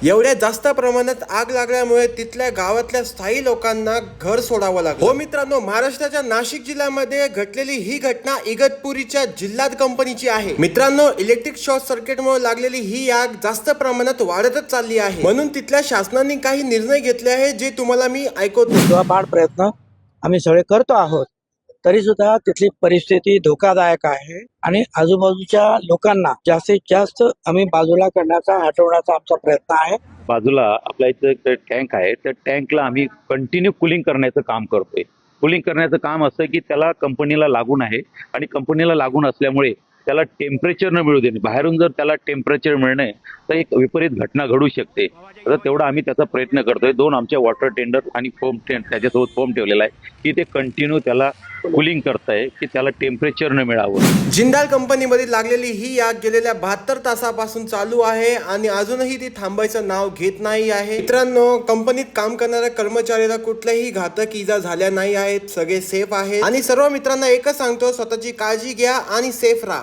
एवढ्या जास्त प्रमाणात आग लागल्यामुळे तिथल्या गावातल्या स्थायी लोकांना घर सोडावं लागलं। हो मित्रांनो, महाराष्ट्राच्या नाशिक जिल्ह्यामध्ये घडलेली ही घटना इगतपुरीच्या जिल्हात कंपनीची आहे। मित्रांनो, इलेक्ट्रिक शॉर्ट सर्किटमुळे लागलेली ही आग जास्त प्रमाणात वाढतच चालली आहे, म्हणून तिथल्या शासनाने काही निर्णय घेतले आहे जे तुम्हाला मी ऐकवतो। बाळ प्रयत्न आम्ही सगळे करतो आहोत, तरी सुद्धा तिथली परिस्थिती धोकादायक आहे आणि आजूबाजूच्या लोकांना जास्तीत जास्त आम्ही बाजूला करण्याचा हटवण्याचा आमचा प्रयत्न आहे। बाजूला आपल्या इथं टँक आहे, त्या टँकला आम्ही कंटिन्यू कूलिंग करण्याचं काम करतोय। कूलिंग करण्याचं काम असं की त्याला कंपनीला लागून आहे आणि कंपनीला लागून असल्यामुळे त्याला टेम्परेचर न मिळू देणे, बाहेरून जर त्याला टेम्परेचर मिळणे तर एक विपरीत घटना घडू शकते। तर तेवढा आम्ही त्याचा प्रयत्न करतोय। 2 आमच्या वॉटर टेंडर आणि फोम त्याच्यासोबत फोम ठेवलेला आहे की ते कंटिन्यू त्याला कूलिंग करताय की त्याला टेम्परेचर न मिळावं। जिंदाल कंपनीमध्ये लागलेली ही आग गेलेल्या 72 तासापासून चालू आहे आणि अजूनही ती थांबायचं नाव घेत नाही आहे। मित्रांनो, कंपनीत काम करणाऱ्या कर्मचाऱ्याला कुठल्याही घातक इजा झाल्या नाही आहेत, सगळे सेफ आहेत। आणि सर्व मित्रांना एकच सांगतो, स्वतःची काळजी घ्या आणि सेफ राहा।